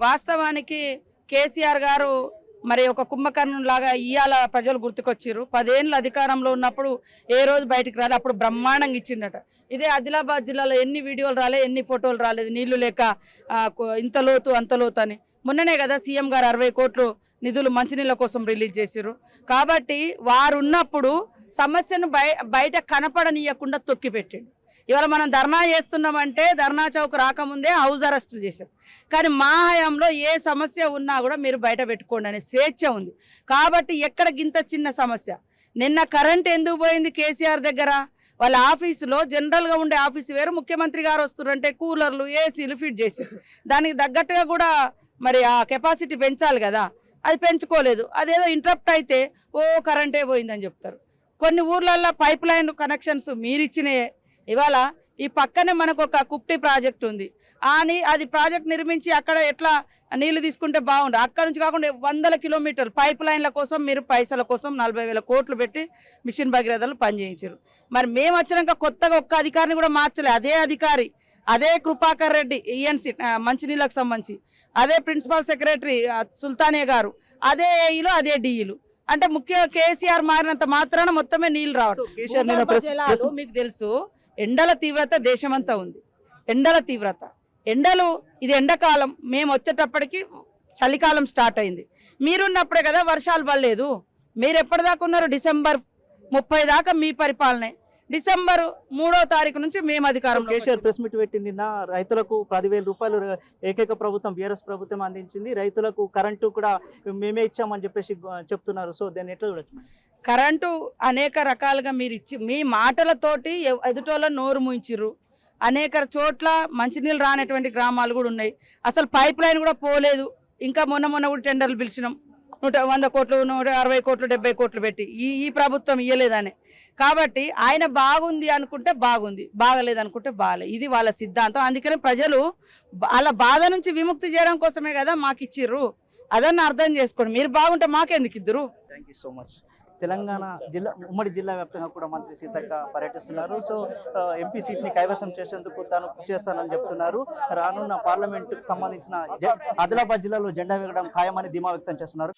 వాస్తవానికి కేసీఆర్ గారు మరి ఒక కుంభకర్ణం లాగా ఇవాళ ప్రజలు గుర్తుకొచ్చారు. 10 ఏళ్ళు అధికారంలో ఉన్నప్పుడు ఏ రోజు బయటికి రాలే, అప్పుడు బ్రహ్మాండంగా ఇచ్చిండట. ఇదే ఆదిలాబాద్ జిల్లాలో ఎన్ని వీడియోలు రాలే, ఎన్ని ఫోటోలు రాలేదు, నీళ్లు లేక ఇంత లోతు అంత లోతు అని. మొన్ననే కదా సీఎం గారు 60 కోట్లు నిధులు మంచినీళ్ళ కోసం రిలీజ్ చేశారు. కాబట్టి వారు ఉన్నప్పుడు సమస్యను బయట కనపడనీయకుండా తొక్కిపెట్టిండు. ఇవాళ మనం ధర్నా చేస్తున్నామంటే ధర్నా చౌక్ రాకముందే హౌస్ అరెస్ట్ చేశారు. కానీ మా హయాంలో ఏ సమస్య ఉన్నా కూడా మీరు బయట పెట్టుకోండి అనే స్వేచ్ఛ ఉంది. కాబట్టి ఎక్కడ గింత చిన్న సమస్య, నిన్న కరెంట్ ఎందుకు పోయింది కేసీఆర్ దగ్గర? వాళ్ళ ఆఫీసులో జనరల్గా ఉండే ఆఫీసు వేరు, ముఖ్యమంత్రి గారు వస్తున్నారంటే కూలర్లు ఏసీలు ఫిట్ చేశారు. దానికి తగ్గట్టుగా కూడా మరి ఆ కెపాసిటీ పెంచాలి కదా, అది పెంచుకోలేదు. అదేదో ఇంటరప్ట్ అయితే ఓ కరెంటే పోయిందని చెప్తారు. కొన్ని ఊర్లల్లో పైప్ లైన్ కనెక్షన్స్ మీరిచ్చినాయే. ఇవాళ ఈ పక్కనే మనకు ఒక కుప్టి ప్రాజెక్ట్ ఉంది, అది ప్రాజెక్ట్ నిర్మించి అక్కడ ఎట్లా నీళ్లు తీసుకుంటే బాగుండు. అక్కడ నుంచి కాకుండా 100 కిలోమీటర్లు పైప్ లైన్ల కోసం మీరు పైసల కోసం 40,000 కోట్లు పెట్టి మిషన్ భగీరథలు పనిచేయించారు. మరి మేము వచ్చినాక కొత్తగా ఒక్క అధికారిని కూడా మార్చలే. అదే అధికారి, అదే కృపాకర్ రెడ్డి ఈఎన్సీ మంచినీళ్ళకు సంబంధించి, అదే ప్రిన్సిపల్ సెక్రటరీ సుల్తానే గారు, అదే ఏఈలు అదే డిఈలు. అంటే ముఖ్య కేసీఆర్ మారినంత మాత్రాన మొత్తమే నీళ్లు రావడం. మీకు తెలుసు ఎండల తీవ్రత దేశమంతా ఉంది. ఎండల తీవ్రత, ఎండలు, ఇది ఎండాకాలం, మేము వచ్చేటప్పటికి చలికాలం స్టార్ట్ అయింది. మీరున్నప్పుడే కదా వర్షాలు పడలేదు. మీరు ఎప్పటిదాకా ఉన్నారు? డిసెంబర్ 30 దాకా మీ పరిపాలనే. డిసెంబర్ 3వ తారీఖు నుంచి మేము అధికారంలో. కేసీఆర్ ప్రెస్ మీట్ పెట్టి నిన్న రైతులకు 10,000 రూపాయలు ఏకైక ప్రభుత్వం బీఆర్ఎస్ ప్రభుత్వం అందించింది. రైతులకు కరెంటు కూడా మేమే ఇచ్చామని చెప్పేసి చెప్తున్నారు. సో దాన్ని ఎట్లా చూడొచ్చు? కరెంటు అనేక రకాలుగా మీరు ఇచ్చి మీ మాటలతోటి ఎదుటోళ్ళ నోరు ముంచిర్రు. అనేక చోట్ల మంచినీళ్ళు రానటువంటి గ్రామాలు కూడా ఉన్నాయి. అసలు పైప్ లైన్ కూడా పోలేదు. ఇంకా మొన్న కూడా టెండర్లు పిలిచినాం. 100 కోట్లు 160 కోట్లు 70 కోట్లు పెట్టి ఈ ప్రభుత్వం ఇయ్యలేదని. కాబట్టి ఆయన బాగుంది అనుకుంటే బాగుంది, బాగలేదు అనుకుంటే బాగలేదు. ఇది వాళ్ళ సిద్ధాంతం. అందుకని ప్రజలు వాళ్ళ బాధ నుంచి విముక్తి చేయడం కోసమే కదా మాకు ఇచ్చిర్రు. అదన్నా అర్థం చేసుకోండి. మీరు బాగుంటే మాకెందుకు ఇద్దరు. Thank you so much. Telangana జిల్లా, ఉమ్మడి జిల్లా వ్యాప్తంగా కూడా మంత్రి సీతక్క పర్యటిస్తున్నారు. సో ఎంపీ సీట్ని కైవసం చేసేందుకు తాను చేస్తానని చెప్తున్నారు. రానున్న పార్లమెంటుకు సంబంధించిన ఆదిలాబాద్ జిల్లాలో జెండా ఎగరడం ఖాయమని ధీమా వ్యక్తం చేస్తున్నారు.